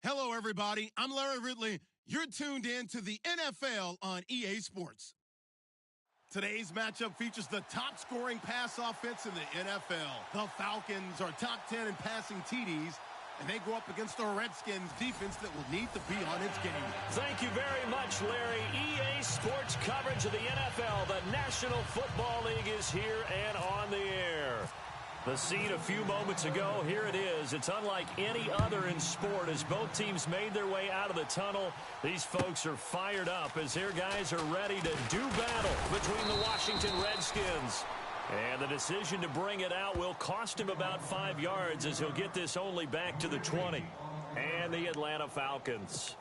Hello, everybody. I'm Larry Ridley. You're tuned in to the NFL on EA Sports. Today's matchup features the top-scoring pass offense in the NFL. The Falcons are top 10 in passing TDs, and they go up against the Redskins defense that will need to be on its game. Thank you very much, Larry. EA Sports coverage of the NFL. The National Football League is here and on the air. The scene a few moments ago, here it is. It's unlike any other in sport as both teams made their way out of the tunnel. These folks are fired up as their guys are ready to do battle between the Washington Redskins. And the decision to bring it out will cost him about 5 yards as he'll get this only back to the 20. And the Atlanta Falcons.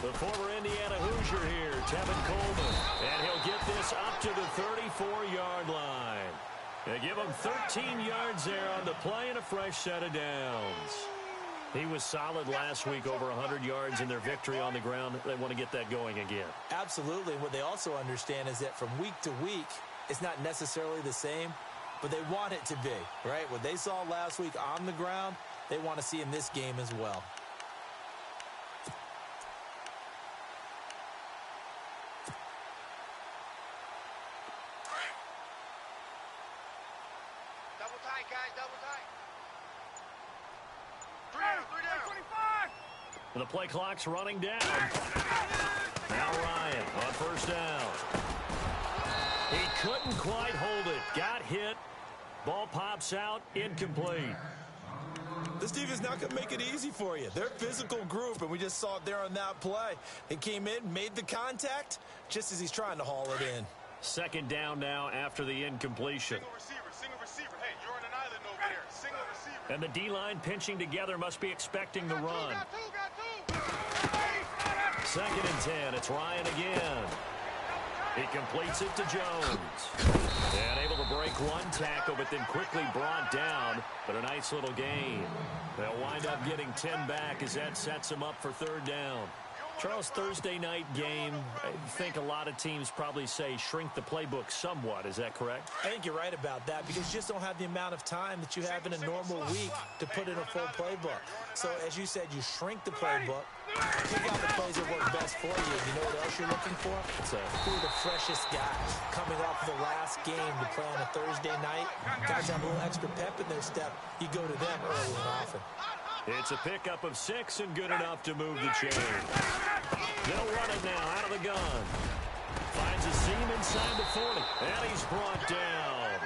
The former Indiana Hoosier here, Tevin Coleman, and he'll get this up to the 34-yard line. They give him 13 yards there on the play and a fresh set of downs. He was solid last week, over 100 yards in their victory on the ground. They want to get that going again. Absolutely. What they also understand is that from week to week, it's not necessarily the same, but they want it to be, right? What they saw last week on the ground, they want to see in this game as well. The play clock's running down. Now Ryan on first down. He couldn't quite hold it. Got hit. Ball pops out. Incomplete. This defense not going to make it easy for you. They're a physical group, and we just saw it there on that play. They came in, made the contact, just as he's trying to haul it in. Second down now after the incompletion. Single receiver. Hey, you're on an island over there. Single receiver. And the D-line pinching together must be expecting the run. Second and 10. It's Ryan again. He completes it to Jones. And able to break one tackle, but then quickly brought down. But a nice little gain. They'll wind up getting 10 back as that sets them up for third down. Charles, Thursday night game, I think a lot of teams probably say shrink the playbook somewhat. Is that correct? I think you're right about that because you just don't have the amount of time that you have in a normal week to put in a full playbook. So, as you said, you shrink the playbook, pick out the plays that work best for you. And you know what else you're looking for? Who are the freshest guys coming off the last game to play on a Thursday night? Guys have a little extra pep in their step. You go to them early and often. It's a pickup of 6 and good enough to move the chain. They'll run it now out of the gun. Finds a seam inside the 40. And he's brought down.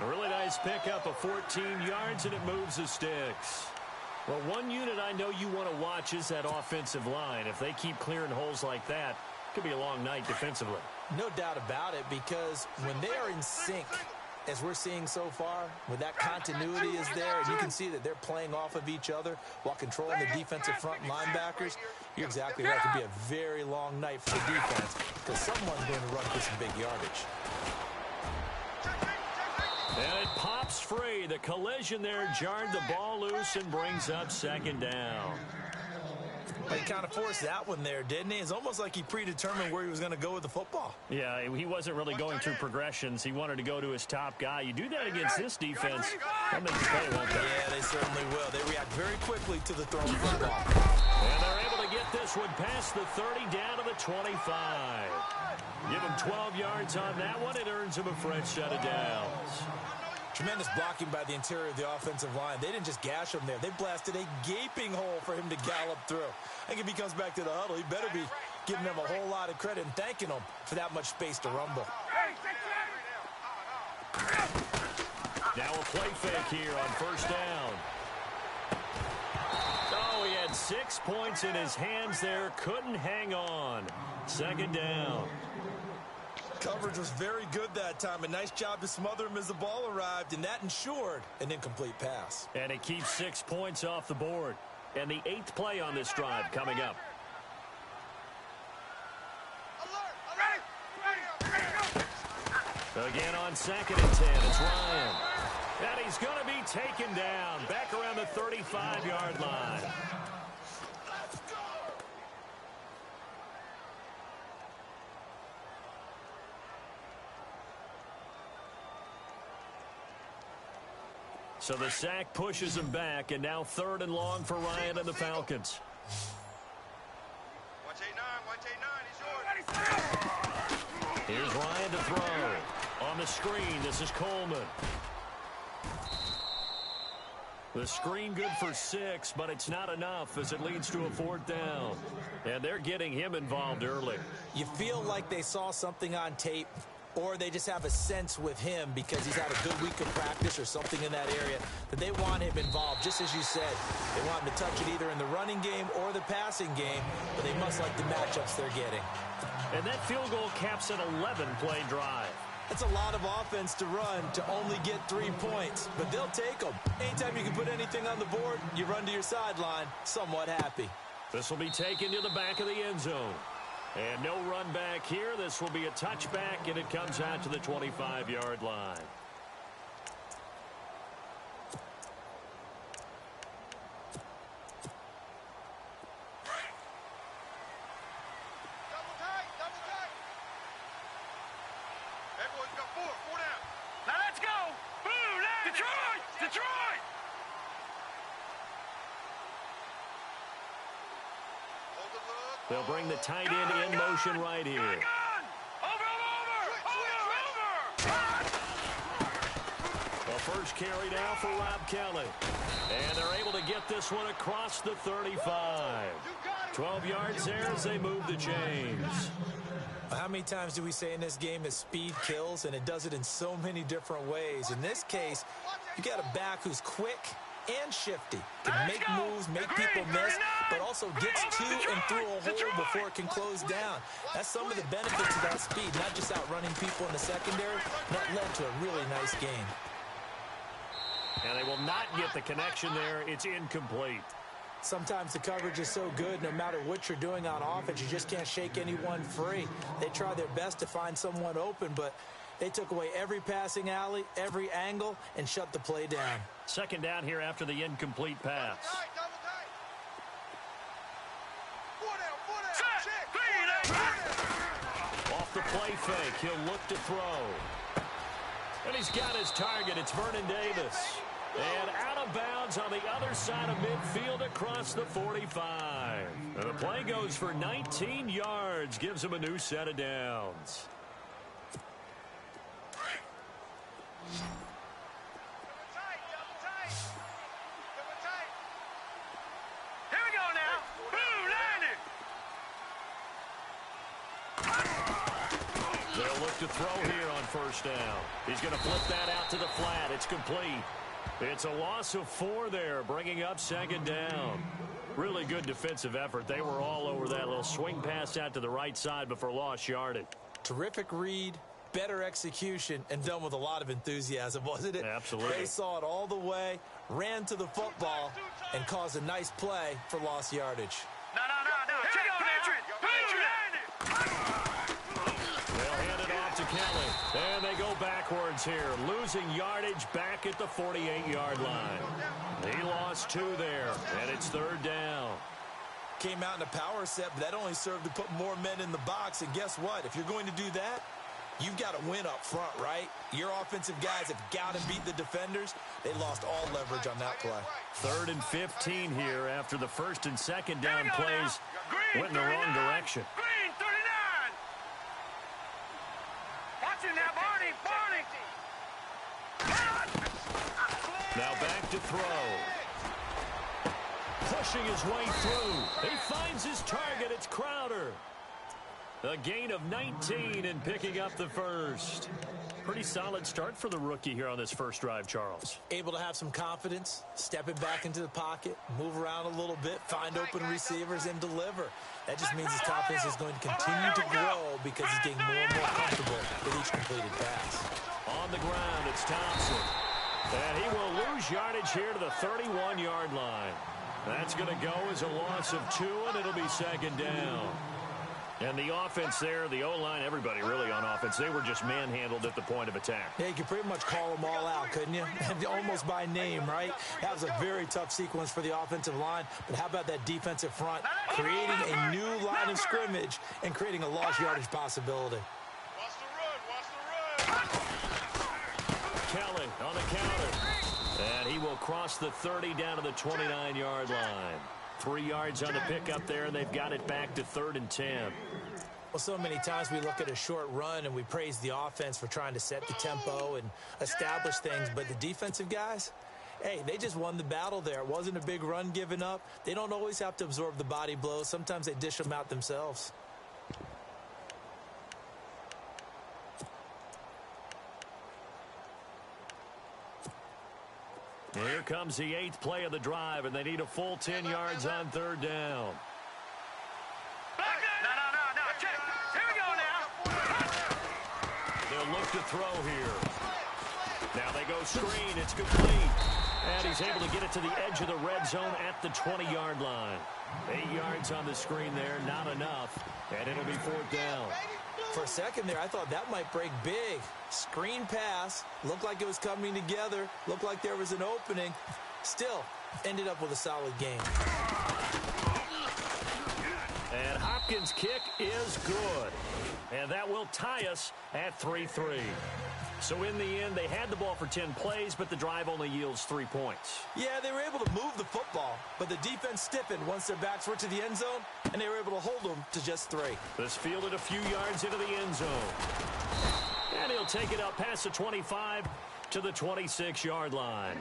A really nice pickup of 14 yards, and it moves the sticks. Well, one unit I know you want to watch is that offensive line. If they keep clearing holes like that, it could be a long night defensively. No doubt about it, because when they are in sync, as we're seeing so far, when that continuity is there, and you can see that they're playing off of each other while controlling the defensive front linebackers, you're exactly right. It could be a very long night for the defense because someone's going to run for some big yardage. And it pops free. The collision there jarred the ball loose and brings up second down. He kind of forced that one there, didn't he? It's almost like he predetermined where he was going to go with the football. Yeah, he wasn't really going through progressions. He wanted to go to his top guy. You do that against this defense, that makes play, won't they? Yeah, they certainly will. They react very quickly to the thrown football. And they're able to get this one past the 30 down to the 25. Give him 12 yards on that one. It earns him a fresh set of downs. Tremendous blocking by the interior of the offensive line. They didn't just gash him there. They blasted a gaping hole for him to gallop through. I think if he comes back to the huddle, he better be giving them a whole lot of credit and thanking them for that much space to rumble. Now a play fake here on first down. Oh, he had 6 points in his hands there. Couldn't hang on. Second down. Coverage was very good that time. A nice job to smother him as the ball arrived, and that ensured an incomplete pass. And it keeps 6 points off the board. And the 8th play on this drive coming up. Again on second and 10, it's Ryan. And he's going to be taken down back around the 35-yard line. So the sack pushes him back, and now 3rd and long for Ryan and the Falcons. Watch 8-9, he's yours. Here's Ryan to throw. On the screen, this is Coleman. The screen good for 6, but it's not enough as it leads to a 4th down. And they're getting him involved early. You feel like they saw something on tape, or they just have a sense with him because he's had a good week of practice or something in that area that they want him involved. Just as you said, they want him to touch it either in the running game or the passing game, but they must like the matchups they're getting. And that field goal caps an 11-play drive. That's a lot of offense to run to only get 3 points, but they'll take them. Anytime you can put anything on the board, you run to your sideline, somewhat happy. This will be taken to the back of the end zone. And no run back here. This will be a touchback, and it comes out to the 25-yard line. Double tight, double tight. Everyone's got 4 down. Now let's go. Boom, Detroit! Detroit! Hold the look. They'll bring the tight end in motion right here. Gun! The first carry now for Rob Kelly. And they're able to get this one across the 35. 12 yards there as they move the chains. How many times do we say in this game that speed kills, and it does it in so many different ways? In this case, you got a back who's quick and shifty, can make moves, make people miss, but also gets to and through a hole before it can close down. That's some of the benefits of that speed, not just outrunning people in the secondary. That led to a really nice game. And they will not get the connection there. It's incomplete. Sometimes the coverage is so good, no matter what you're doing on offense, you just can't shake anyone free. They try their best to find someone open, but they took away every passing alley, every angle, and shut the play down. 2nd down here after the incomplete pass. Double tight. 4 down, check. Off the play fake, he'll look to throw. And he's got his target. It's Vernon Davis. And out of bounds on the other side of midfield across the 45. And the play goes for 19 yards, gives him a new set of downs. Here we go now. Boom, landed. They'll look to throw here on 1st down. He's going to flip that out to the flat. It's complete. It's a loss of 4 there, bringing up 2nd down. Really good defensive effort. They were all over that little swing pass out to the right side before lost yardage. Terrific read, better execution, and done with a lot of enthusiasm, wasn't it? Absolutely. They saw it all the way, ran to the football, and caused a nice play for lost yardage. No. Check it out, They'll hand it off to Kelly. And they go backwards here, losing yardage back at the 48-yard line. He lost 2 there, and it's 3rd down. Came out in a power set, but that only served to put more men in the box. And guess what? If you're going to do that, you've got to win up front, right? Your offensive guys have got to beat the defenders. They lost all leverage on that play. 3rd and 15 here after the 1st and 2nd down plays went in the wrong direction. Green 39. Watch him now, Barney. Now back to throw. Pushing his way through. He finds his target. It's Crowder. A gain of 19 and picking up the 1st. Pretty solid start for the rookie here on this first drive, Charles. Able to have some confidence, stepping back into the pocket, move around a little bit, find open receivers, and deliver. That just means his confidence is going to continue to grow because he's getting more and more comfortable with each completed pass. On the ground, it's Thompson. And he will lose yardage here to the 31-yard line. That's going to go as a loss of 2, and it'll be 2nd down. And the offense there, the O-line, everybody really on offense, they were just manhandled at the point of attack. Yeah, you could pretty much call them all out, couldn't you? Almost by name, right? That was a very tough sequence for the offensive line. But how about that defensive front creating a new line of scrimmage and creating a lost yardage possibility? Watch the run. Kelly on the counter. And he will cross the 30 down to the 29-yard line. 3 yards on the pickup there, and they've got it back to 3rd and 10. Well, so many times we look at a short run and we praise the offense for trying to set the tempo and establish things, but the defensive guys, hey, they just won the battle there. It wasn't a big run given up. They don't always have to absorb the body blows. Sometimes they dish them out themselves. Here comes the 8th play of the drive, and they need a full 10 yards on 3rd down. No. Check. Here we go now. They'll look to throw here. Now they go screen. It's complete. And he's able to get it to the edge of the red zone at the 20-yard line. 8 yards on the screen there, not enough. And it'll be 4th down. For a second there, I thought that might break big. Screen pass, looked like it was coming together, looked like there was an opening. Still, ended up with a solid game. And Hopkins' kick is good. And that will tie us at 3-3. So in the end, they had the ball for 10 plays, but the drive only yields 3 points. Yeah, they were able to move the football, but the defense stiffened once their backs were to the end zone, and they were able to hold them to just 3. This fielded a few yards into the end zone. And he'll take it up past the 25 to the 26-yard line.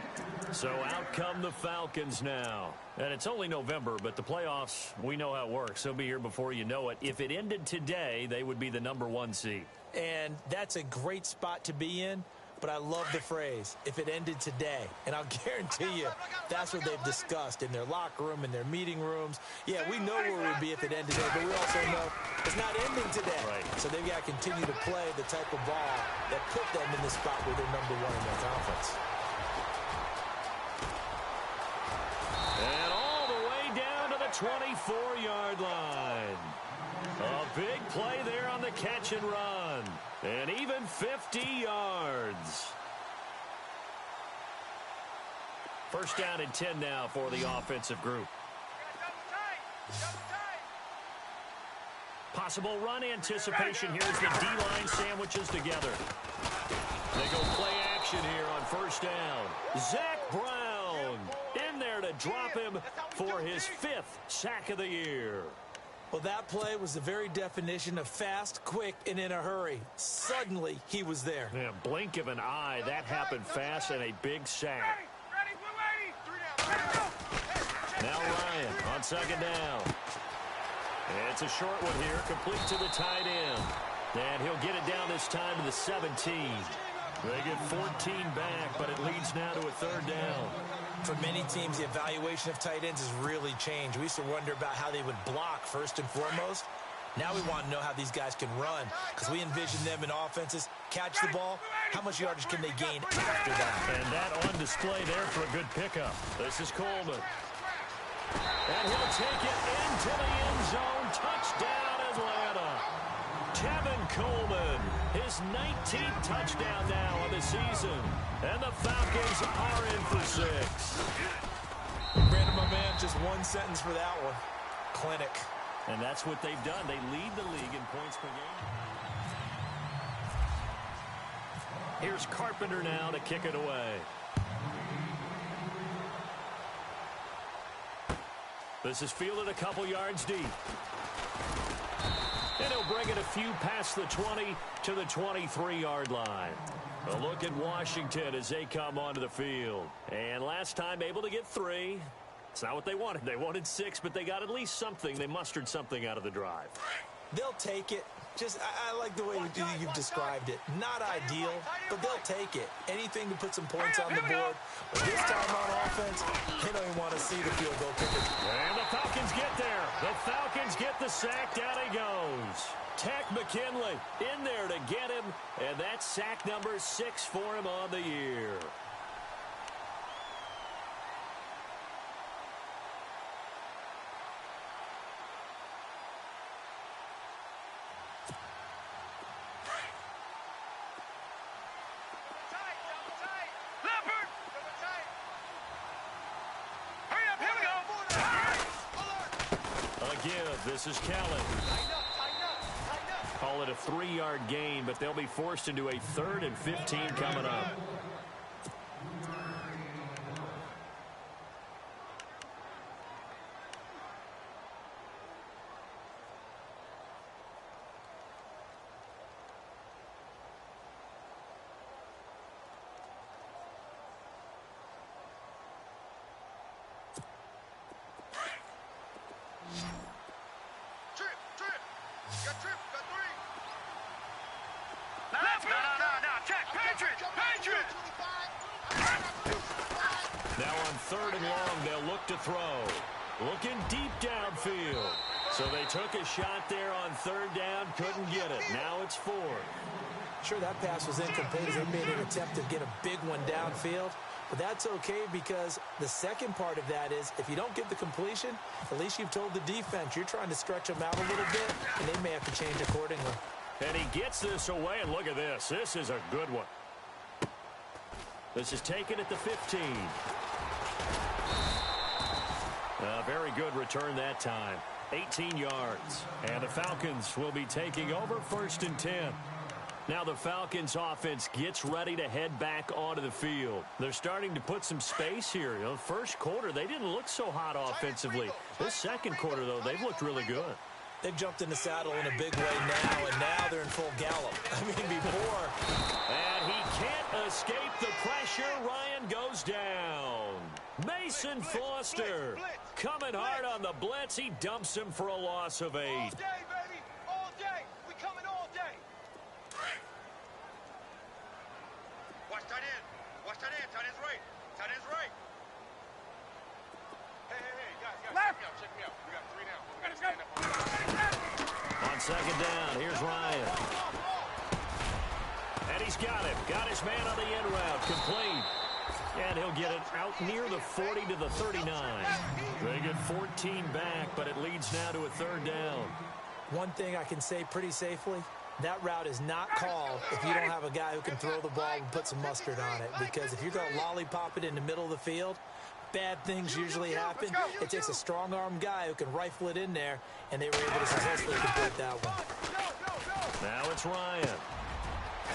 So out come the Falcons now. And it's only November, but the playoffs, we know how it works. They'll be here before you know it. If it ended today, they would be the #1 seed. And that's a great spot to be in, but I love the phrase, if it ended today. And I'll guarantee you, that's what they've discussed in their locker room, in their meeting rooms. Yeah, we know where it would be if it ended today, but we also know it's not ending today. Right. So they've got to continue to play the type of ball that put them in the spot where they're #1 in their conference. And all the way down to the 24-yard line. A big play there on the catch and run. And even 50 yards. First down and 10 now for the offensive group. Possible run anticipation. Here's the D-line sandwiches together. They go play action here on first down. Zach Brown in there to drop him for his 5th sack of the year. Well, that play was the very definition of fast, quick, and in a hurry. Suddenly, he was there. Yeah, blink of an eye. That happened fast and a big sack. Now Ryan on second down. It's a short one here, complete to the tight end. And he'll get it down this time to the 17. They get 14 back, but it leads now to a 3rd down. For many teams, the evaluation of tight ends has really changed. We used to wonder about how they would block first and foremost. Now we want to know how these guys can run, because we envision them in offenses, catch the ball, how much yardage can they gain after that? And that on display there for a good pickup. This is Coleman. And he'll take it into the end zone. Touchdown, Atlanta. Tevin Coleman, his 19th touchdown now of the season. And the Falcons are in for 6. Brandon, my man, just one sentence for that one. Clinic. And that's what they've done. They lead the league in points per game. Here's Carpenter now to kick it away. This is fielded a couple yards deep. And he'll bring it a few past the 20 to the 23-yard line. A look at Washington as they come onto the field. And last time able to get 3. It's not what they wanted. They wanted 6, but they got at least something. They mustered something out of the drive. They'll take it. I like the way you've described it. Not ideal, but they'll take it. Anything to put some points on the board. But this time on offense, they don't even want to see the field goal kicker. And the Falcons get there. The Falcons get the sack. Down he goes. Tech McKinley in there to get him. And that's sack number 6 for him on the year. give. This is Kelly. Call it a 3-yard gain, but they'll be forced into a 3rd and 15 coming up. Now on 3rd and long, they'll look to throw. Looking deep downfield. So they took a shot there on 3rd down, couldn't get it. Now it's 4th. Sure, that pass was incomplete as they made an attempt to get a big one downfield. But that's okay because the second part of that is if you don't get the completion, at least you've told the defense you're trying to stretch them out a little bit, and they may have to change accordingly. And he gets this away, and look at this. This is a good one. This is taken at the 15. A very good return that time. 18 yards. And the Falcons will be taking over 1st and 10. Now the Falcons offense gets ready to head back onto the field. They're starting to put some space here. You know, first quarter, they didn't look so hot offensively. This second quarter, though, they've looked really good. They've jumped in the saddle in a big way now, and now they're in full gallop. I mean, before. And he can't escape the pressure. Ryan goes down. Mason Foster coming hard on the blitz. He dumps him for a loss of 8. All day, baby. All day. We coming all day. Watch tight end. Watch tight end. Tight end's right. Tight end's right. Hey, guys. Check me out. We got 3 now. We got to stand up. On 2nd down, here's Ryan. And he's got him. Got his man on the end route. Complete. And he'll get it out near the 40 to the 39. They get 14 back, but it leads now to a 3rd down. One thing I can say pretty safely, that route is not called if you don't have a guy who can throw the ball and put some mustard on it. Because if you're going to lollipop it in the middle of the field, bad things usually happen. It takes a strong-arm guy who can rifle it in there, and they were able to successfully complete that one. Now it's Ryan.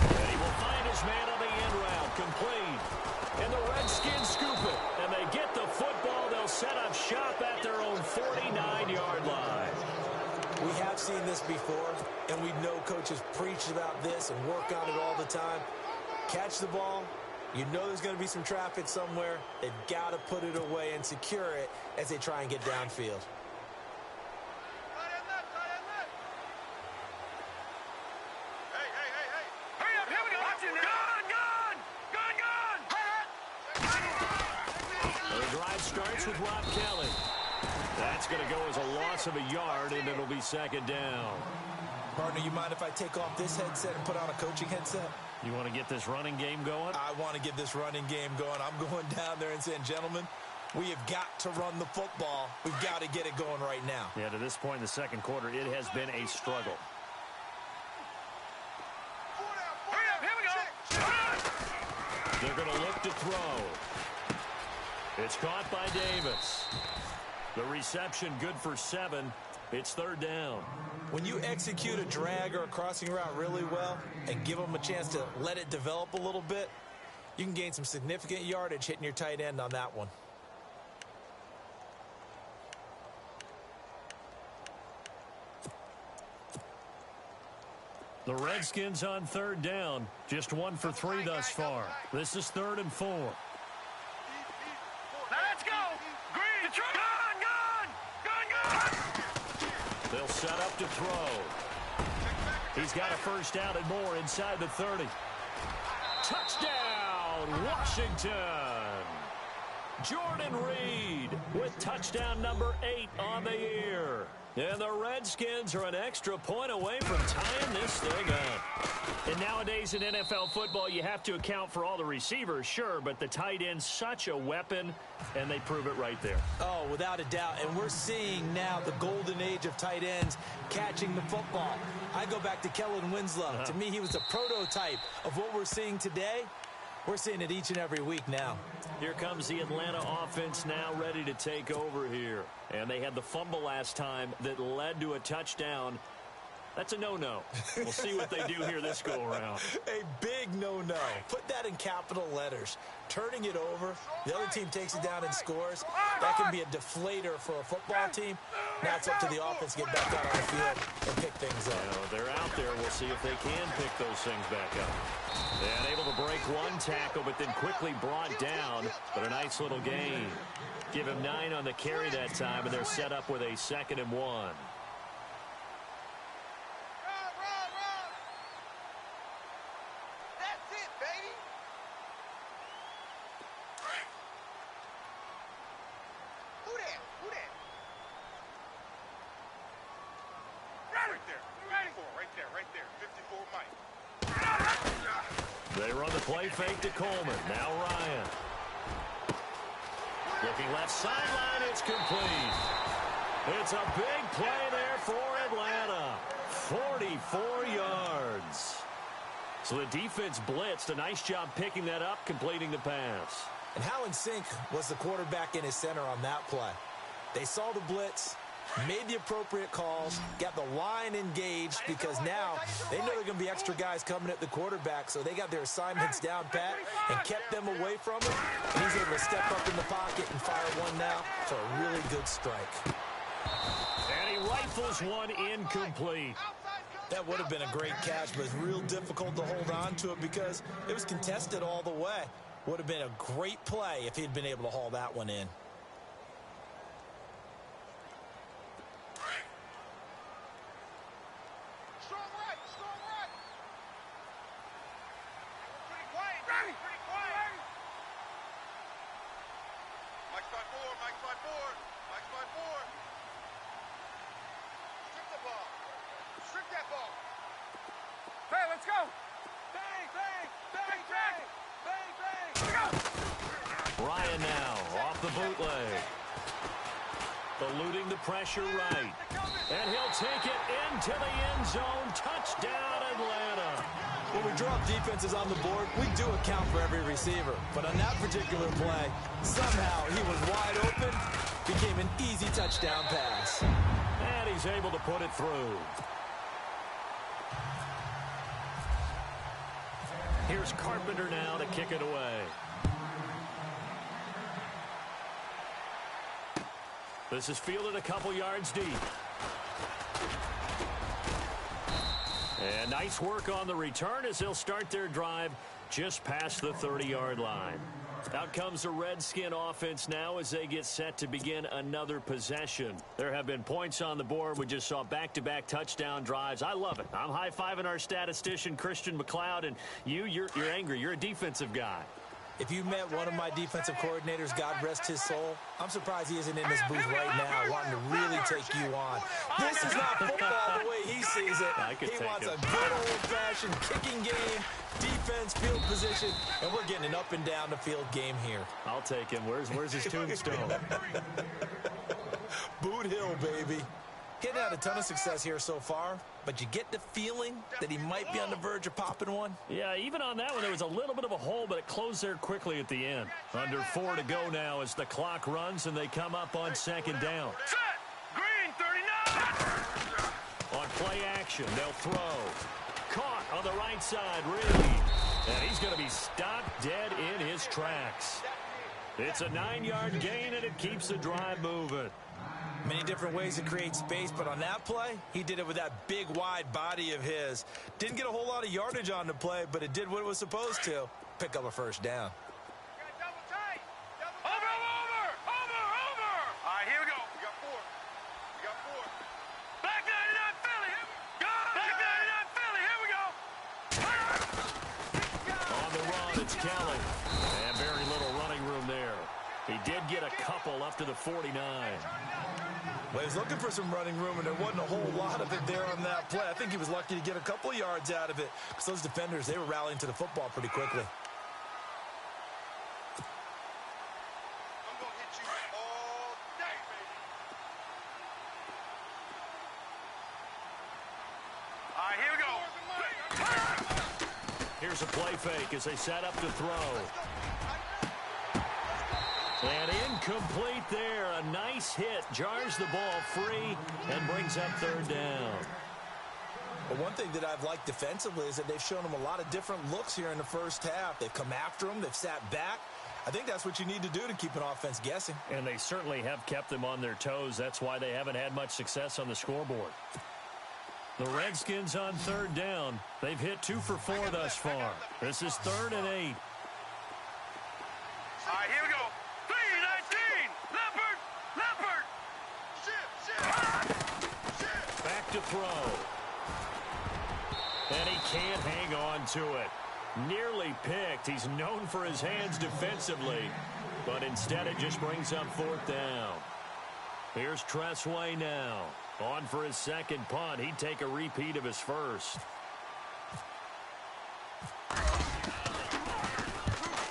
And he will find his man on the end route. Complete. And the Redskins scoop it. And they get the football. They'll set up shop at their own 49-yard line. We have seen this before, and we know coaches preach about this and work on it all the time. Catch the ball. You know there's going to be some traffic somewhere. They've got to put it away and secure it as they try and get downfield. Starts with Rob Kelly. That's going to go as a loss of a yard, and it'll be 2nd down. Partner, you mind if I take off this headset and put on a coaching headset? You want to get this running game going? I want to get this running game going. I'm going down there and saying, gentlemen, we have got to run the football. We've got to get it going right now. Yeah, to this point in the second quarter, it has been a struggle. They're going to look to throw. It's caught by Davis. The reception good for 7. It's 3rd down. When you execute a drag or a crossing route really well and give them a chance to let it develop a little bit, you can gain some significant yardage hitting your tight end on that one. The Redskins on 3rd down. Just 1 for 3 thus far. This is 3rd and 4. Let's go! Green! Gun! They'll set up to throw. He's got a first down and more inside the 30. Touchdown, Washington! Jordan Reed with touchdown number 8 on the year. And the Redskins are an extra point away from tying this thing up. And nowadays in NFL football, you have to account for all the receivers, sure, but the tight end's such a weapon, and they prove it right there. Oh, without a doubt. And we're seeing now the golden age of tight ends catching the football. I go back to Kellen Winslow. To me, he was a prototype of what we're seeing today. We're seeing it each and every week now. Here comes the Atlanta offense now ready to take over here. And they had the fumble last time that led to a touchdown. That's a no-no. We'll see what they do here this go-around. A big no-no. Put that in capital letters. Turning it over, the other team takes it down and scores. That can be a deflator for a football team. Now it's up to the offense to get back out on the field and pick things up. They're out there. We'll see if they can pick those things back up. And able to break one tackle, but then quickly brought down. But a nice little gain. Give him 9 on the carry that time, and they're set up with a 2nd and 1. They run the play fake to Coleman. Now Ryan. Looking left sideline. It's complete. It's a big play there for Atlanta. 44 yards. So the defense blitzed. A nice job picking that up, completing the pass. And how in sync was the quarterback in his center on that play? They saw the blitz, made the appropriate calls, got the line engaged, because now they know there are going to be extra guys coming at the quarterback, so they got their assignments down pat and kept them away from him. And he's able to step up in the pocket and fire one now for a really good strike. And he rifles one incomplete. That would have been a great catch, but it's real difficult to hold on to it because it was contested all the way. Would have been a great play if he'd been able to haul that one in. Ryan now off the bootleg. Eluding the pressure right. And he'll take it into the end zone. Touchdown, Atlanta. When we drop defenses on the board, we do account for every receiver. But on that particular play, somehow he was wide open, became an easy touchdown pass. And he's able to put it through. Here's Carpenter now to kick it away. This is fielded a couple yards deep. And nice work on the return as they'll start their drive just past the 30-yard line. Out comes the Redskin offense now as they get set to begin another possession. There have been points on the board. We just saw back-to-back touchdown drives. I love it. I'm high-fiving our statistician, Christian McLeod, and you're angry. You're a defensive guy. If you met one of my defensive coordinators, God rest his soul, I'm surprised he isn't in this booth right now wanting to really take you on. This is not football the way he sees it. He wants a good old-fashioned kicking game, defense, field position, and we're getting an up-and-down-the-field game here. I'll take him. Where's his tombstone? Boot Hill, baby. He's had a ton of success here so far, but you get the feeling that he might be on the verge of popping one. Yeah, even on that one, there was a little bit of a hole, but it closed there quickly at the end. Under 4 to go now as the clock runs, and they come up on 2nd down. Set! Green 39! On play action, they'll throw. Caught on the right side, Reed. And he's going to be stopped dead in his tracks. It's a 9-yard gain, and it keeps the drive moving. Many different ways to create space, but on that play, he did it with that big, wide body of his. Didn't get a whole lot of yardage on the play, but it did what it was supposed to. Pick up a first down. Over! All right, here we go. We got 4. We got 4. Back 99 Philly. Go! Back 99 Philly. Here we go. On the run, it's Kelly. And very little running room there. He did get a couple up to the 49. Well, he was looking for some running room, and there wasn't a whole lot of it there on that play. I think he was lucky to get a couple of yards out of it because those defenders, they were rallying to the football pretty quickly. I'm going to hit you all day, baby. All right, here we go. Here's a play fake as they set up to throw. And incomplete there. A nice hit. Jars the ball free and brings up third down. Well, one thing that I've liked defensively is that they've shown them a lot of different looks here in the first half. They've come after them. They've sat back. I think that's what you need to do to keep an offense guessing. And they certainly have kept them on their toes. That's why they haven't had much success on the scoreboard. The Redskins on third down. They've hit 2 for 4 thus far. This is 3rd and 8. All right, here we go. 3-19. Leopard. Back to throw. And he can't hang on to it. Nearly picked. He's known for his hands defensively. But instead it just brings up 4th down. Here's Tressway now. On for his second punt. He'd take a repeat of his first.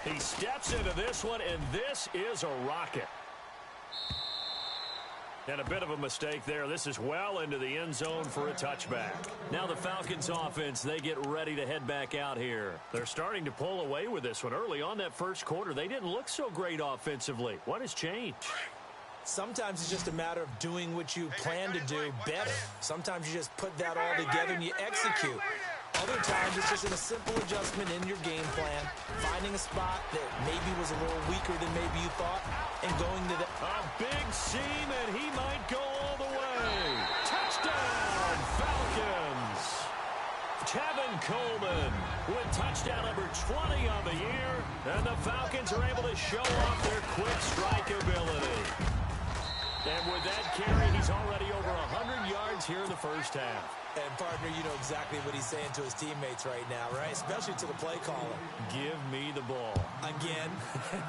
He steps into this one, and this is a rocket. And a bit of a mistake there. This is well into the end zone for a touchback. Now the Falcons offense, they get ready to head back out here. They're starting to pull away with this one. Early on that first quarter, they didn't look so great offensively. What has changed? Sometimes it's just a matter of doing what you plan to do better. Sometimes you just put that all together and you execute. Other times it's just a simple adjustment in your game plan, finding a spot that maybe was a little weaker than maybe you thought, and going to the... A big seam, and he might go all the way. Touchdown, Falcons! Tevin Coleman with touchdown number 20 on the year, and the Falcons are able to show off their quick strike ability. And with that carry, he's already over 100 yards here in the first half. And, partner, you know exactly what he's saying to his teammates right now, right? Especially to the play caller. Give me the ball. Again,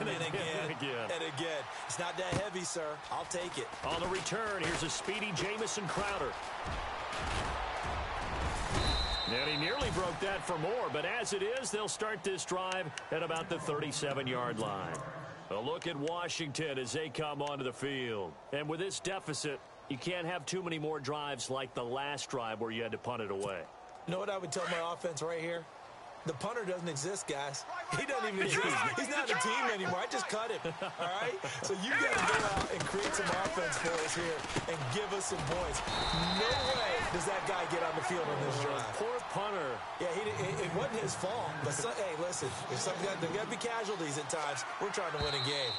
and again, and again. It's not that heavy, sir. I'll take it. On the return, here's a speedy Jamison Crowder. And he nearly broke that for more, but as it is, they'll start this drive at about the 37-yard line. A look at Washington as they come onto the field. And with this deficit, you can't have too many more drives like the last drive where you had to punt it away. You know what I would tell my offense right here? The punter doesn't exist, guys. He doesn't even exist. He's not a team anymore. I just cut him, all right? So you got to go out and create some offense for us here and give us some points. No way does that guy get on the field on this drive. Poor punter. Yeah, it wasn't his fault. But, hey, listen, there's got to be casualties at times. We're trying to win a game.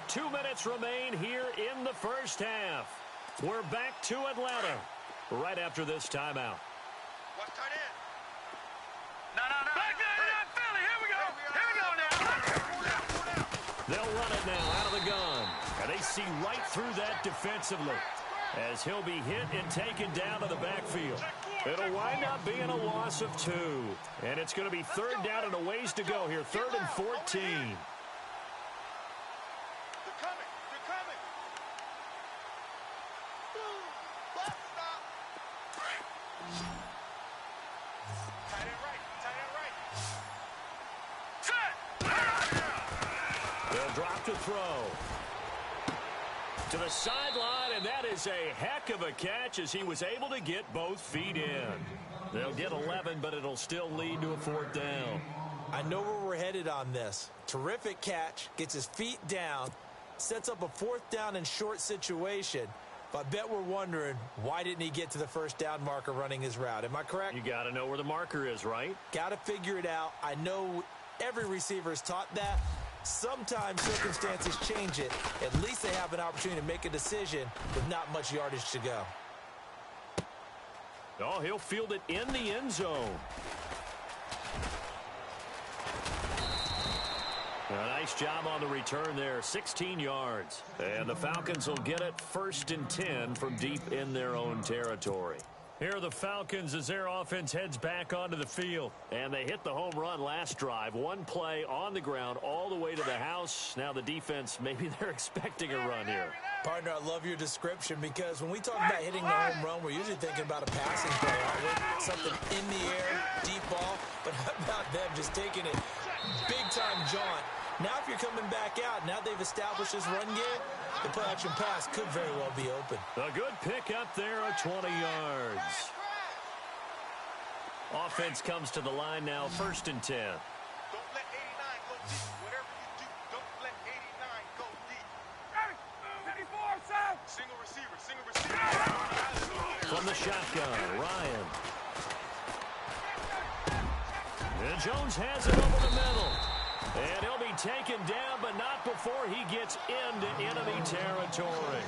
2 minutes remain here in the first half. We're back to Atlanta right after this timeout. What's tight end? No. Back there, Philly. Here we go. Here we go now. They'll run it now out of the gun. And they see right through that defensively as he'll be hit and taken down to the backfield. It'll wind up being a loss of 2. And it's going to be 3rd down and a ways to go here. 3rd and 14. Drop to throw. To the sideline, and that is a heck of a catch as he was able to get both feet in. They'll get 11, but it'll still lead to a 4th down. I know where we're headed on this. Terrific catch, gets his feet down, sets up a 4th down and short situation. But I bet we're wondering, why didn't he get to the 1st down marker running his route? Am I correct? You got to know where the marker is, right? Got to figure it out. I know every receiver is taught that. Sometimes circumstances change it. At least they have an opportunity to make a decision with not much yardage to go. Oh, he'll field it in the end zone. A nice job on the return there, 16 yards. And the Falcons will get it 1st and 10 from deep in their own territory. Here are the Falcons as their offense heads back onto the field. And they hit the home run last drive. One play on the ground all the way to the house. Now the defense, maybe they're expecting a run here. Partner, I love your description because when we talk about hitting the home run, we're usually thinking about a passing play, aren't we? Something in the air, deep ball. But how about them just taking it big-time jaunt Now if you're coming back out, now they've established this run game, the play-action pass could very well be open. A good pick up there at 20 yards. Offense comes to the line now, 1st and 10. Don't let 89 go deep. Whatever you do, don't let 89 go deep. 54, South. Single receiver. From the shotgun, Ryan. And Jones has it over the middle. And he'll be taken down, but not before he gets into enemy territory.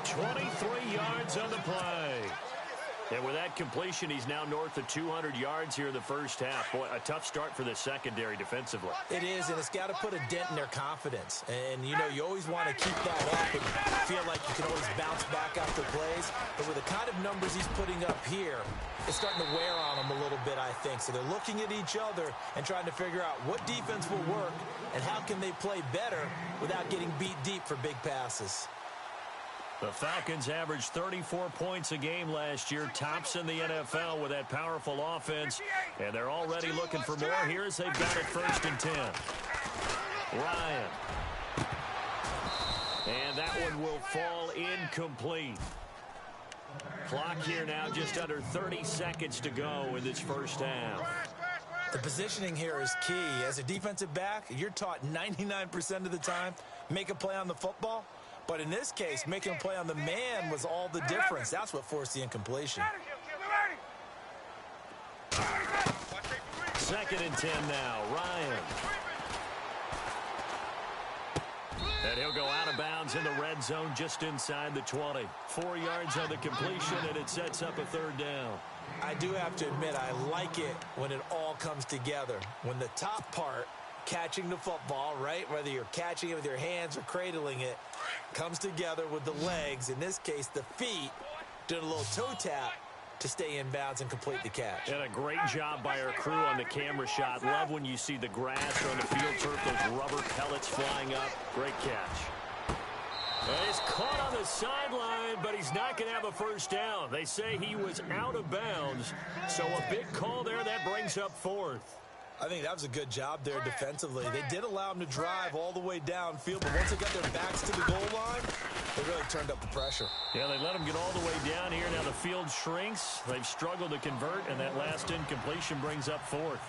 23 yards on the play. And with that completion, he's now north of 200 yards here in the first half. Boy, a tough start for the secondary defensively. It is, and it's got to put a dent in their confidence. And, you know, you always want to keep that up and feel like you can always bounce back after plays. But with the kind of numbers he's putting up here, it's starting to wear on them a little bit, I think. So they're looking at each other and trying to figure out what defense will work and how can they play better without getting beat deep for big passes. The Falcons averaged 34 points a game last year, tops in the NFL with that powerful offense, and they're already looking for more here as they've got it 1st and 10. Ryan. And that one will fall incomplete. Clock here now, just under 30 seconds to go in this first half. The positioning here is key. As a defensive back, you're taught 99% of the time, make a play on the football. But in this case, making a play on the man was all the difference. That's what forced the incompletion. 2nd and 10 now, Ryan. And he'll go out of bounds in the red zone just inside the 20. 4 yards on the completion, and it sets up a 3rd down. I do have to admit, I like it when it all comes together. When the top part, catching the football, right, whether you're catching it with your hands or cradling it, comes together with the legs, in this case the feet, doing a little toe tap to stay in bounds and complete the catch. And a great job by our crew on the camera shot. Love when you see the grass or on the field turf, those rubber pellets flying up. Great catch. And he's caught on the sideline, but he's not going to have a first down. They say he was out of bounds, so a big call there. That brings up 4th. I think that was a good job there defensively. They did allow him to drive all the way downfield, but once they got their backs to the goal line, they really turned up the pressure. Yeah, they let him get all the way down here. Now the field shrinks. They've struggled to convert, and that last incompletion brings up 4th.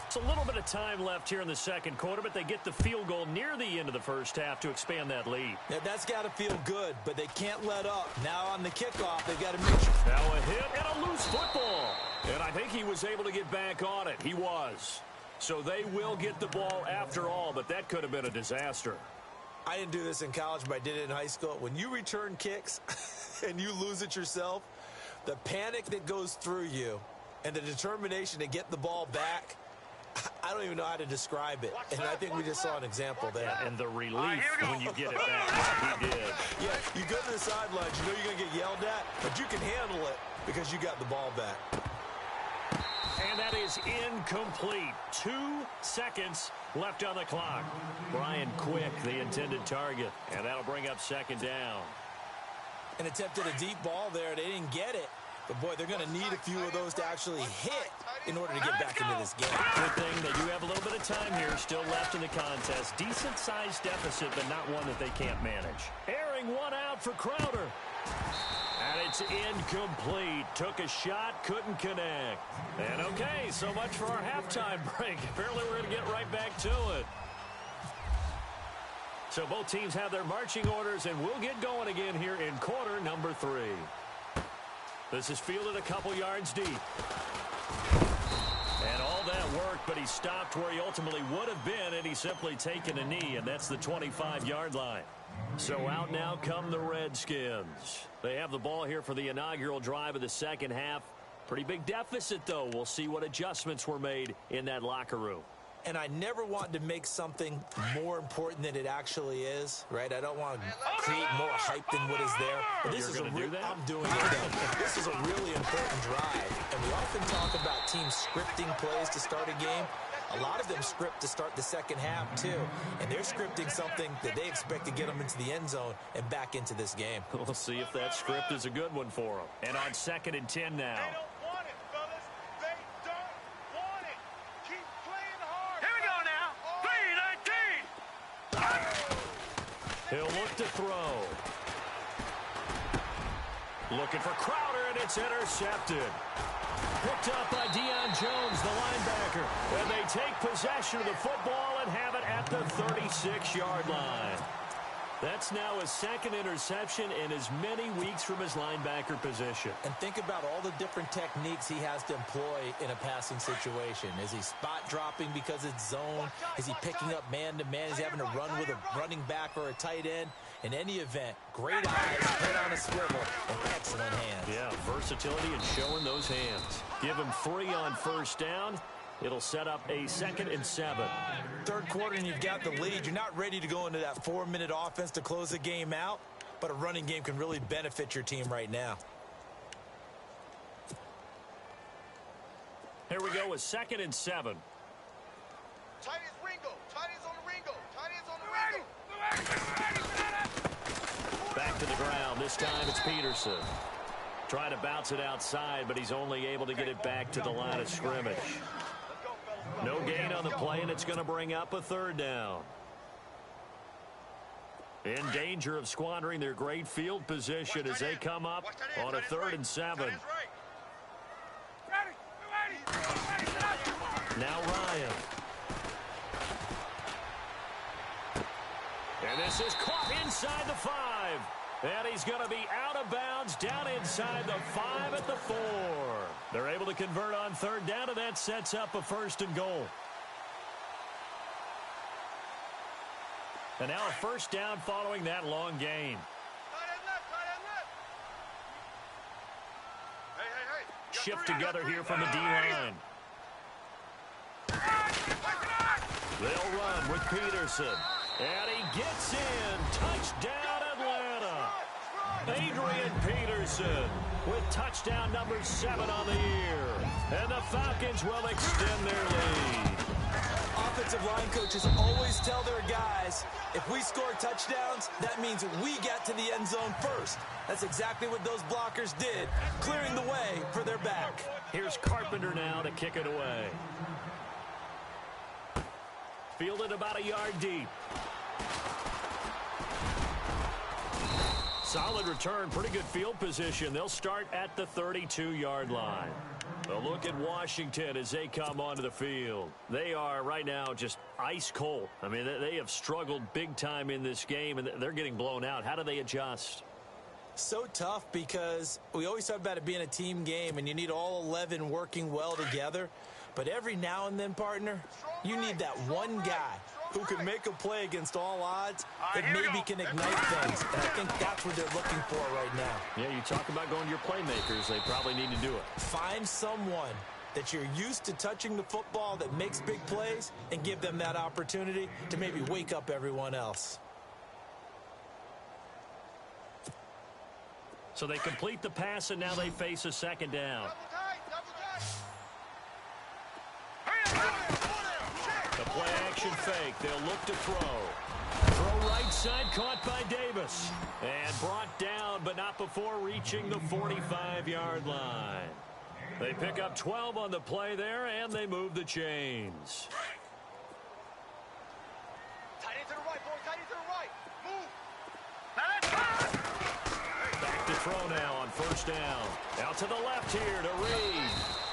It's a little bit of time left here in the second quarter, but they get the field goal near the end of the first half to expand that lead. Yeah, that's got to feel good, but they can't let up. Now on the kickoff, they've got to make sure. Now a hit and a loose football. And I think he was able to get back on it. He was. So they will get the ball after all, but that could have been a disaster. I didn't do this in college, but I did it in high school. When you return kicks and you lose it yourself, the panic that goes through you and the determination to get the ball back, I don't even know how to describe it. And I think we just saw an example there. Yeah, and the relief when you get it back. He did. Yeah, you go to the sidelines, you know you're going to get yelled at, but you can handle it because you got the ball back. And that is incomplete. 2 seconds left on the clock. Brian Quick, the intended target. And that'll bring up 2nd down. And attempted a deep ball there. They didn't get it. But, boy, they're going to need a few of those to actually hit in order to get back into this game. Good thing they do have a little bit of time here still left in the contest. Decent-sized deficit, but not one that they can't manage. Airing one out for Crowder. And it's incomplete. Took a shot, couldn't connect. And okay, so much for our halftime break. Apparently we're going to get right back to it. So both teams have their marching orders, and we'll get going again here in quarter number 3. This is fielded a couple yards deep. And all that work, but he stopped where he ultimately would have been, and he's simply taken a knee, and that's the 25-yard line. So out now come the Redskins. They have the ball here for the inaugural drive of the second half. Pretty big deficit, though. We'll see what adjustments were made in that locker room. And I never want to make something more important than it actually is, right? I don't want to create more hype than what is there. But this You're is do that? I'm doing it. This is a really important drive. And we often talk about teams scripting plays to start a game. A lot of them script to start the second half, too. And they're scripting something that they expect to get them into the end zone and back into this game. We'll see if that script is a good one for them. And on 2nd and 10 now. They don't want it, fellas. They don't want it. Keep playing hard. Here we go now. 3, 19. He'll look to throw. Looking for Crowder, and it's intercepted. Picked up by Deion Jones, the linebacker. And they take possession of the football and have it at the 36-yard line. That's now his second interception in as many weeks from his linebacker position. And think about all the different techniques he has to employ in a passing situation. Is he spot dropping because it's zone? Is he picking up man-to-man? Is he having to run with a running back or a tight end? In any event, great eyes, head on a swivel, and excellent hands. Yeah, versatility and showing those hands. Give him 3 on first down. It'll set up a 2nd and 7. Third quarter and you've got the lead. You're not ready to go into that 4-minute offense to close the game out, but a running game can really benefit your team right now. Here we go with 2nd and 7. Tight ends Ringo. Tight ends on the Ringo. Tight ends on the Ringo. Back to the ground. This time it's Peterson. Trying to bounce it outside, but he's only able to get it back to the line of scrimmage. No gain on the play, and it's going to bring up a 3rd down. In danger of squandering their great field position as they come up on a 3rd and 7. Now Ryan. And this is caught inside the 5. And he's going to be out of bounds down inside the 5 at the 4. They're able to convert on 3rd down, and that sets up a 1st and goal. And now a 1st down following that long gain. Shift together here from the D-line. They'll run with Peterson. And he gets in. Touchdown, Atlanta. Adrian Peterson with touchdown number 7 on the year. And the Falcons will extend their lead. Offensive line coaches always tell their guys, if we score touchdowns, that means we get to the end zone first. That's exactly what those blockers did, clearing the way for their back. Here's Carpenter now to kick it away. Fielded about a yard deep. Solid return, pretty good field position. They'll start at the 32-yard line. A look at Washington as they come onto the field. They are right now just ice cold. I mean, they have struggled big time in this game, and they're getting blown out. How do they adjust? So tough because we always talk about it being a team game, and you need all 11 working well together. But every now and then, partner, you need that one guy who can make a play against all odds that maybe can ignite things. And I think that's what they're looking for right now. Yeah, you talk about going to your playmakers. They probably need to do it. Find someone that you're used to touching the football that makes big plays and give them that opportunity to maybe wake up everyone else. So they complete the pass, and now they face a 2nd down. The play-action fake. They'll look to throw. Throw right side, caught by Davis. And brought down, but not before reaching the 45-yard line. They pick up 12 on the play there, and they move the chains. Tight end to the right, boys. Tight end to the right. Move. Back to throw now on 1st down. Out to the left here to Reed.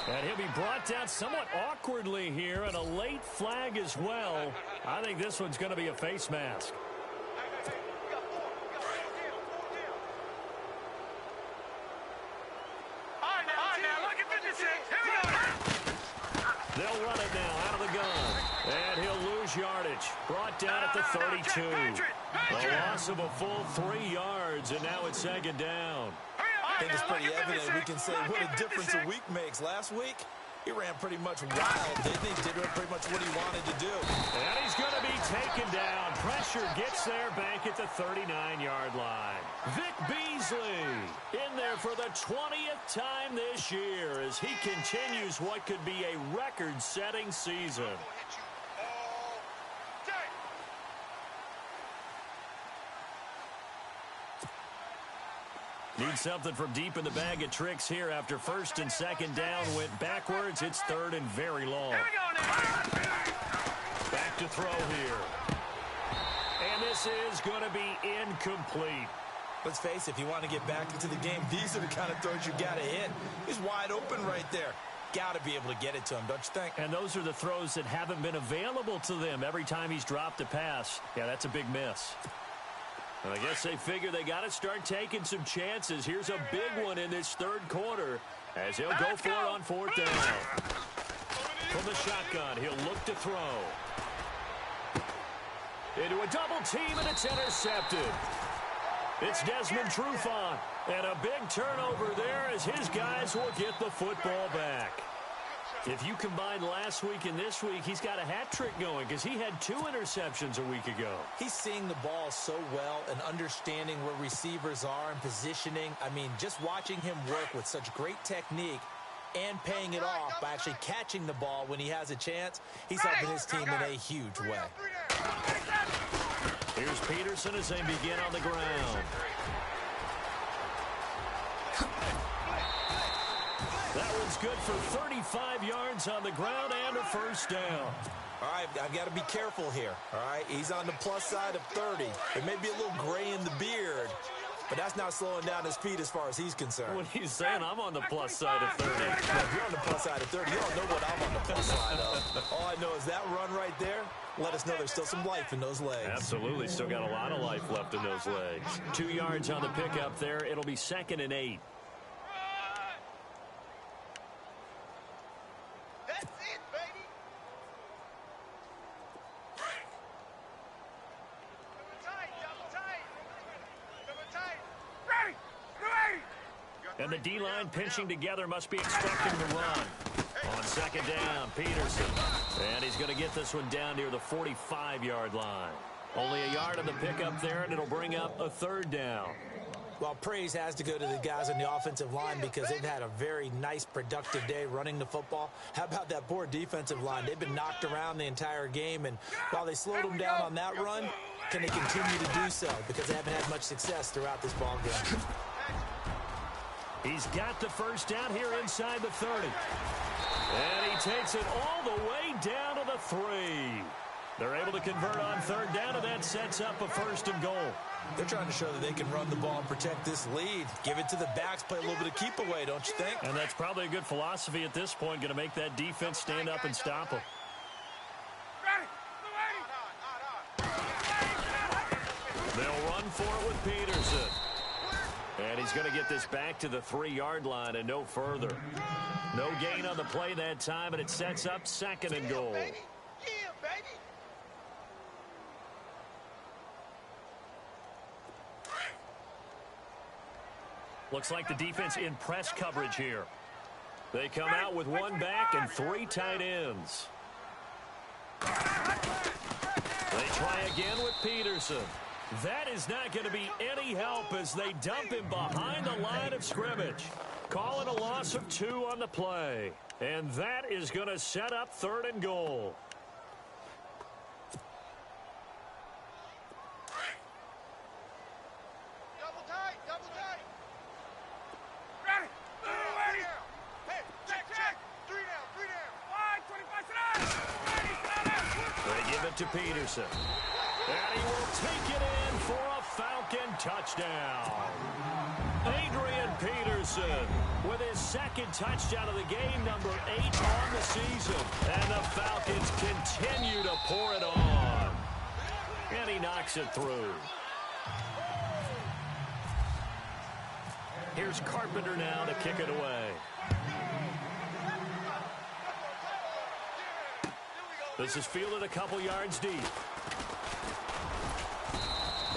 And he'll be brought down somewhat awkwardly here, and a late flag as well. I think this one's going to be a face mask. We got 4. We got 4 down. 4 down. All right, now, look at 56. Here we go. They'll run it now out of the gun. And he'll lose yardage. Brought down at the 32. A loss of a full 3 yards, and now it's 2nd down. I think it's pretty evident. We can say what a difference a week makes. Last week, he ran pretty much wild, didn't he? Did pretty much what he wanted to do. And he's going to be taken down. Pressure gets there back at the 39-yard line. Vic Beasley in there for the 20th time this year as he continues what could be a record-setting season. Need something from deep in the bag of tricks here after 1st and 2nd down went backwards. It's 3rd and very long. Here we go now. Back to throw here. And this this is going to be incomplete. Let's face it, if you want to get back into the game, these are the kind of throws you got to hit. He's wide open right there. Got to be able to get it to him, don't you think? And those are the throws that haven't been available to them every time he's dropped a pass. Yeah, that's a big miss. And I guess they figure they got to start taking some chances. Here's a big one in this third quarter as he'll go for it on fourth down. From the shotgun, he'll look to throw. Into a double team, and it's intercepted. It's Desmond Trufant, and a big turnover there as his guys will get the football back. If you combine last week and this week, he's got a hat trick going because he had 2 interceptions a week ago. He's seeing the ball so well and understanding where receivers are and positioning. I mean, just watching him work with such great technique and paying it off by actually catching the ball when he has a chance, he's helping his team in a huge way. Here's Peterson as they begin on the ground. That one's good for 35 yards on the ground and a first down. All right, I've got to be careful here, all right? He's on the plus side of 30. There may be a little gray in the beard, but that's not slowing down his speed as far as he's concerned. What he's saying, I'm on the plus side of 30. Well, if you're on the plus side of 30, you don't know what I'm on the plus side of. All I know is that run right there, let us know there's still some life in those legs. Absolutely, still got a lot of life left in those legs. 2 yards on the pickup there. It'll be 2nd and 8. That's it, baby. Double tight, double tight. Double tight. Ready. And the D-line pinching together must be expecting the run. On 2nd down, Peterson. And he's going to get this one down near the 45-yard line. Only a yard on the pickup there, and it'll bring up a 3rd down. Well, praise has to go to the guys on the offensive line because they've had a very nice, productive day running the football. How about that poor defensive line? They've been knocked around the entire game, and while they slowed them down on that run, can they continue to do so? Because they haven't had much success throughout this ball game. He's got the first down here inside the 30. And he takes it all the way down to the 3. They're able to convert on 3rd down, and that sets up a 1st and goal. They're trying to show that they can run the ball and protect this lead. Give it to the backs, play a little bit of keep away, don't you think? And that's probably a good philosophy at this point, going to make that defense stand up and stop them. They'll run for it with Peterson. And he's going to get this back to the 3-yard line and no further. No gain on the play that time, and it sets up 2nd and goal. Yeah, baby. Looks like the defense in press coverage here. They come out with 1 back and 3 tight ends. They try again with Peterson. That is not going to be any help as they dump him behind the line of scrimmage. Calling a loss of 2 on the play. And that is going to set up 3rd and goal. Double tight, double tight. Ready. Hey, check. 3 down. 25, They give it to Peterson. And he will take it in for a Falcon touchdown. Adrian Peterson with his 2nd touchdown of the game, number 8 on the season. And the Falcons continue to pour it on. And he knocks it through. Here's Carpenter now to kick it away. This is fielded a couple yards deep.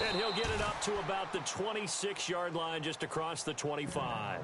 And he'll get it up to about the 26-yard line just across the 25.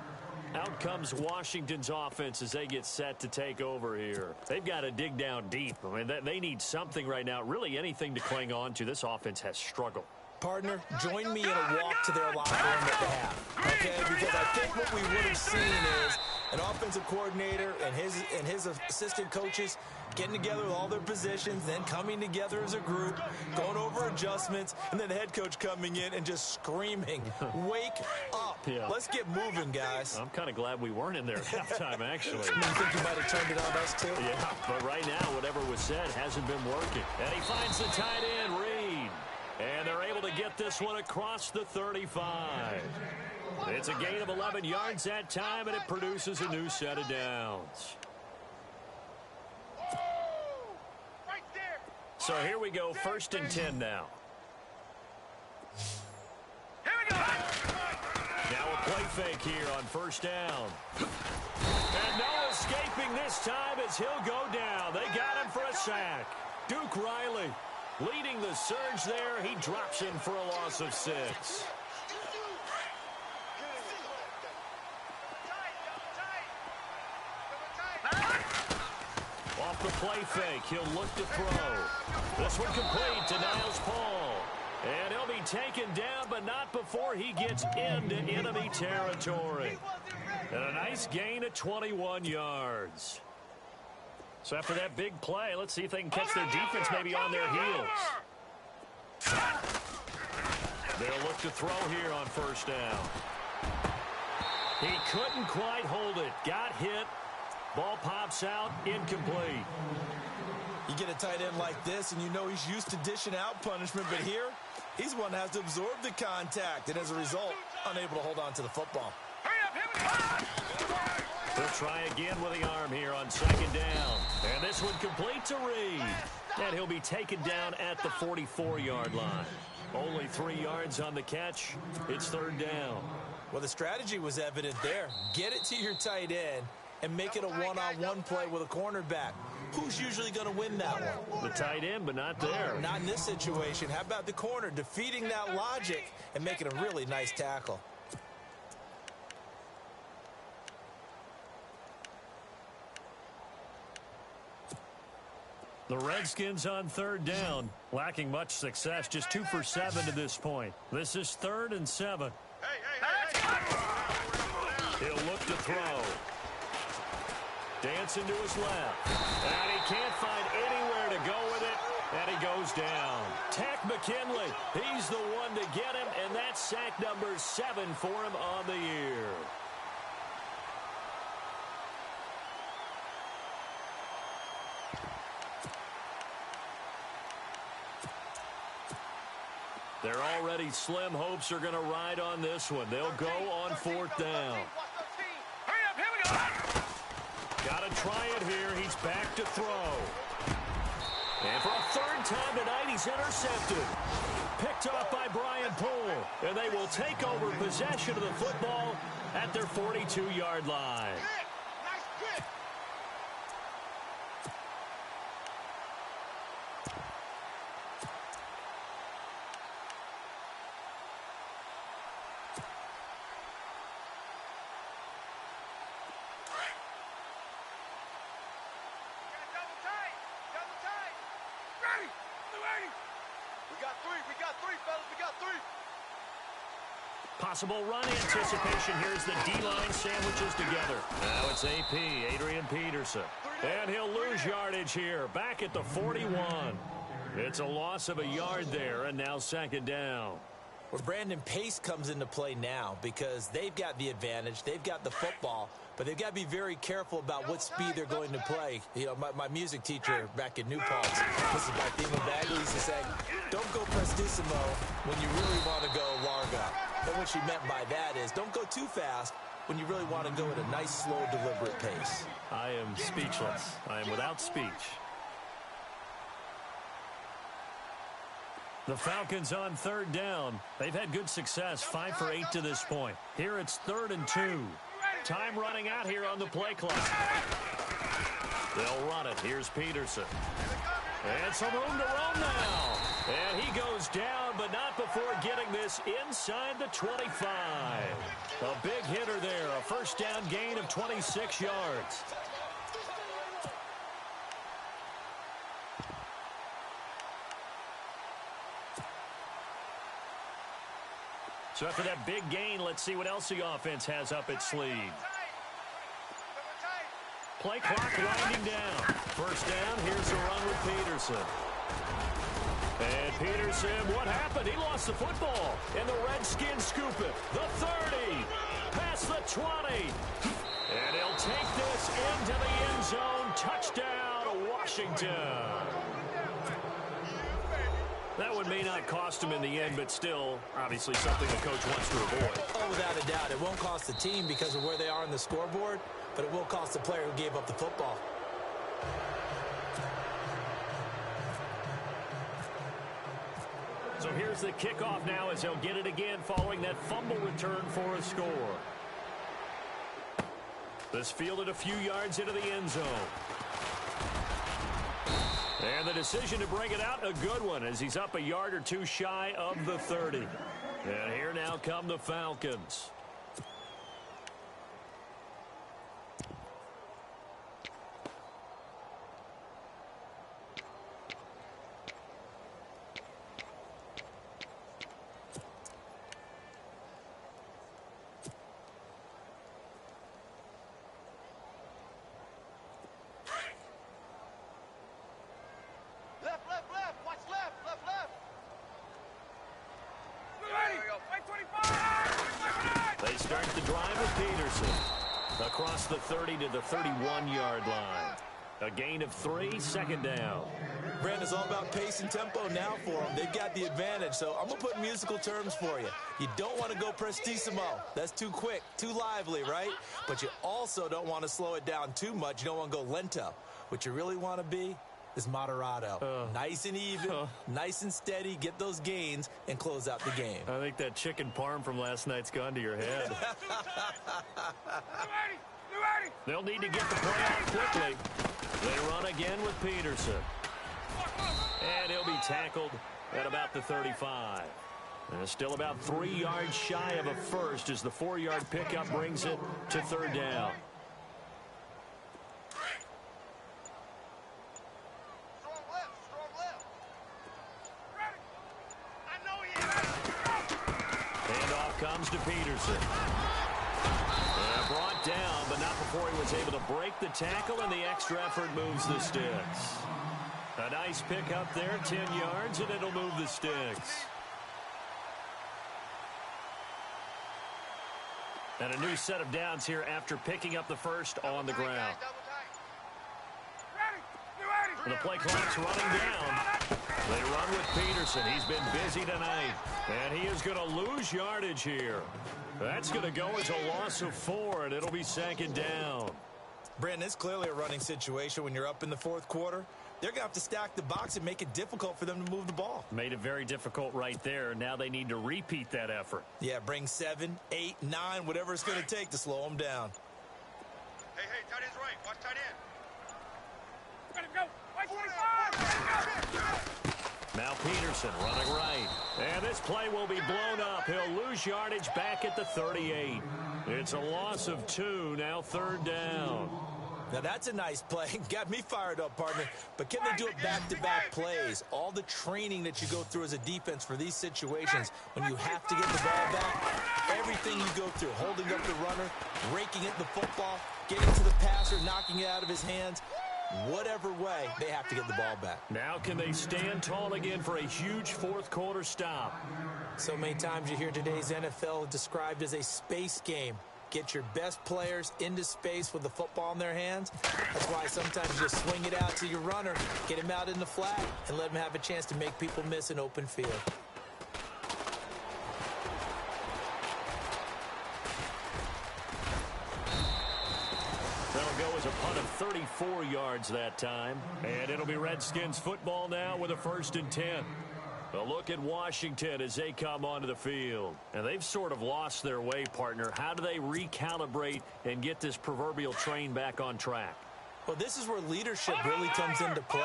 Out comes Washington's offense as they get set to take over here. They've got to dig down deep. I mean, they need something right now, really anything to cling on to. This offense has struggled. Partner, join me in a walk to their locker room at the half, okay? Because I think what we would have seen is an offensive coordinator and his assistant coaches getting together with all their positions, then coming together as a group, going over adjustments, and then the head coach coming in and just screaming, wake up. Yeah. Let's get moving, guys. I'm kind of glad we weren't in there at halftime, actually. You think you might have turned it on us, too? Yeah, but right now, whatever was said hasn't been working. And he finds the tight end, Reed. And they're able to get this one across the 35. It's a gain of 11 yards that time, and it produces a new set of downs. Right there. So here we go, 1st and 10 now. Here we go. Now a play fake here on 1st down. And no escaping this time as he'll go down. They got him for a sack. Duke Riley leading the surge there. He drops in for a loss of 6. Off the play fake, he'll look to throw. This one complete to Niles Paul. And he'll be taken down, but not before he gets into enemy territory. And a nice gain of 21 yards. So after that big play, let's see if they can catch their defense maybe on their heels. They'll look to throw here on 1st down. He couldn't quite hold it. Got hit. Ball pops out, incomplete. You get a tight end like this, and you know he's used to dishing out punishment, but here, he's one that has to absorb the contact, and as a result, unable to hold on to the football. Hurry up, here we go. They'll try again with the arm here on 2nd down. And this one complete to Reed. And he'll be taken down at the 44-yard line. Only 3 yards on the catch. It's 3rd down. Well, the strategy was evident there. Get it to your tight end and make it a one-on-one play with a cornerback. Who's usually going to win that one? The tight end, but not there. Not in this situation. How about the corner defeating that logic and making a really nice tackle? The Redskins on 3rd down, lacking much success, just 2 for 7 to this point. This is 3rd and 7. He'll look to throw. Dancing to his left. And he can't find anywhere to go with it, and he goes down. Tack McKinley, he's the one to get him, and that's sack number 7 for him on the year. They're already slim hopes are going to ride on this one. They'll go on 4th down. Hurry up, here we go. Got to try it here. He's back to throw. And for a 3rd time tonight, he's intercepted. Picked off by Brian Poole. And they will take over possession of the football at their 42-yard line. Possible run anticipation. Here's the D-line sandwiches together. Now it's AP, Adrian Peterson. And he'll lose yardage here, back at the 41. It's a loss of a yard there, and now 2nd down. Well, Brandon, pace comes into play now because they've got the advantage. They've got the football, but they've got to be very careful about what speed they're going to play. You know, my music teacher back in New Paltz, this is my theme in Bagley, used to say, don't go prestissimo when you really want to go largo. And what she meant by that is don't go too fast when you really want to go at a nice, slow, deliberate pace. I am speechless. I am without speech. The Falcons on 3rd down. They've had good success, 5 for 8 to this point. Here it's 3rd and 2. Time running out here on the play clock. They'll run it. Here's Peterson. And some room to roam now. And he goes down, but not before getting this inside the 25. A big hitter there. A 1st down gain of 26 yards. So after that big gain, let's see what else the offense has up its sleeve. Play clock winding down. 1st down, here's a run with Peterson. And Peterson, what happened? He lost the football. And the Redskins scoop it. The 30, past the 20. And he'll take this into the end zone. Touchdown, Washington. That one may not cost him in the end, but still, obviously something the coach wants to avoid. Oh, without a doubt. It won't cost the team because of where they are on the scoreboard, but it will cost the player who gave up the football. So here's the kickoff now as he'll get it again following that fumble return for a score. This fielded a few yards into the end zone. And the decision to bring it out, a good one, as he's up a yard or two shy of the 30. And here now come the Falcons. They start the drive with Peterson. Across the 30 to the 31-yard line. A gain of 3, second down. Brandon, it's all about pace and tempo now for them. They've got the advantage, so I'm going to put musical terms for you. You don't want to go prestissimo. That's too quick, too lively, right? But you also don't want to slow it down too much. You don't want to go lento. What you really want to be is moderato. Nice and even, nice and steady, get those gains, and close out the game. I think that chicken parm from last night's gone to your head. They'll need to get the play out quickly. They run again with Peterson. And he'll be tackled at about the 35. And still about 3 yards shy of a first as the 4-yard pickup brings it to third down. Comes to Peterson. Brought down, but not before he was able to break the tackle, and the extra effort moves the sticks. A nice pickup there, 10 yards, and it'll move the sticks. And a new set of downs here after picking up the first on the ground. And the play clock's running down. They run with Peterson. He's been busy tonight. And he is going to lose yardage here. That's going to go as a loss of 4, and it'll be second down. Brandon, it's clearly a running situation when you're up in the fourth quarter. They're going to have to stack the box and make it difficult for them to move the ball. Made it very difficult right there. Now they need to repeat that effort. Yeah, bring 7, 8, 9, whatever it's going to take to slow them down. Hey, tight end's right. Watch tight end. Let him go. Watch 45. Now Peterson running right. And this play will be blown up. He'll lose yardage back at the 38. It's a loss of 2, now third down. Now that's a nice play. Got me fired up, partner. But can they do it back-to-back plays? All the training that you go through as a defense for these situations, when you have to get the ball back, everything you go through, holding up the runner, raking at the football, getting to the passer, knocking it out of his hands, whatever way, they have to get the ball back. Now can they stand tall again for a huge fourth quarter stop? So many times you hear today's NFL described as a space game. Get your best players into space with the football in their hands. That's why sometimes you just swing it out to your runner, get him out in the flat, and let him have a chance to make people miss an open field. That'll go as a punt of 34 yards that time. And it'll be Redskins football now with a 1st and 10. A look at Washington as they come onto the field. And they've sort of lost their way, partner. How do they recalibrate and get this proverbial train back on track? Well, this is where leadership really comes into play.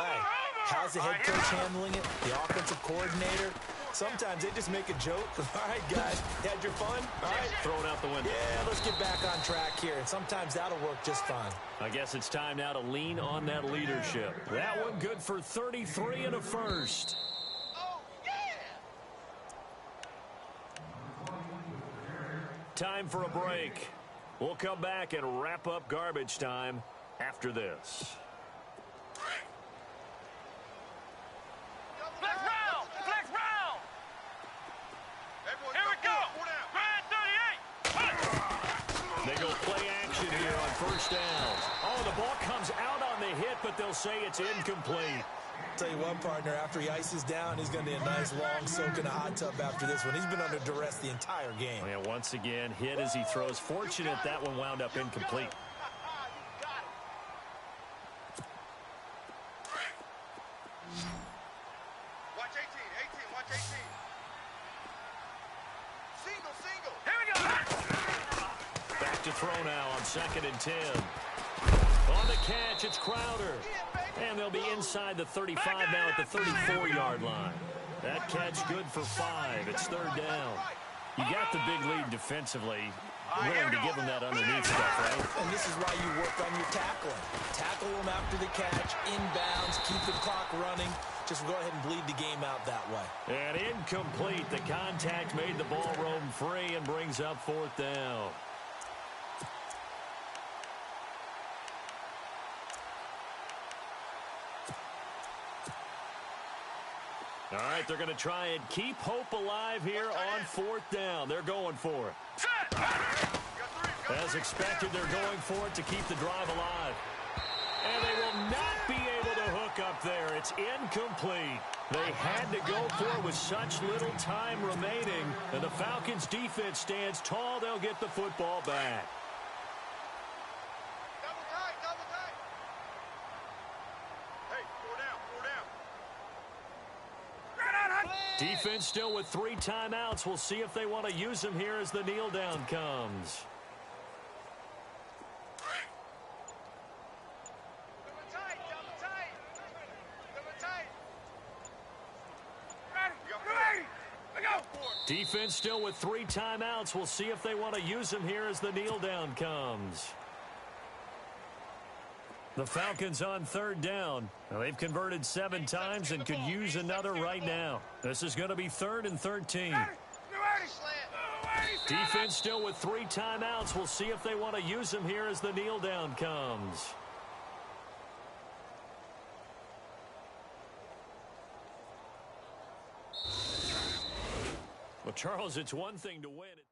How's the head coach handling it? The offensive coordinator? Sometimes they just make a joke. All right, guys, had your fun? All right. Throw it out the window. Yeah, let's get back on track here. And sometimes that'll work just fine. I guess it's time now to lean on that leadership. That one good for 33 and a first. Time for a break. We'll come back and wrap up garbage time after this. Flex round! Flex round! Here we go! Grind 38! They go play action here on first down. Oh, the ball comes out on the hit, but they'll say it's incomplete. tell you what, partner, after he ices down, he's going to need a nice long soak in a hot tub after this one. He's been under duress the entire game. And once again, hit as he throws. Fortunate that one wound up incomplete. Watch 18, watch 18. Single. Here we go. Back to throw now on 2nd and 10. On the catch, it's Crowder. And they'll be inside the 35 now at the 34-yard line. That catch good for 5. It's 3rd down. You got the big lead defensively. Willing to give them that underneath stuff, right? And this is why you work on your tackling. Tackle them after the catch, inbounds, keep the clock running. Just go ahead and bleed the game out that way. And incomplete. The contact made the ball roam free and brings up 4th down. All right, they're going to try and keep hope alive here on 4th down. They're going for it. As expected, they're going for it to keep the drive alive. And they will not be able to hook up there. It's incomplete. They had to go for it with such little time remaining. And the Falcons' defense stands tall. They'll get the football back. Double tight. Hey, 4 down. Defense still with 3 timeouts. We'll see if they want to use them here as the kneel down comes. Double tight. Ready. We go. Defense still with 3 timeouts. We'll see if they want to use them here as the kneel down comes. The Falcons on 3rd down. Now, they've converted 7 times and could use another right now. This is going to be 3rd and 13. Defense still with 3 timeouts. We'll see if they want to use them here as the kneel down comes. Well, Charles, it's one thing to win it.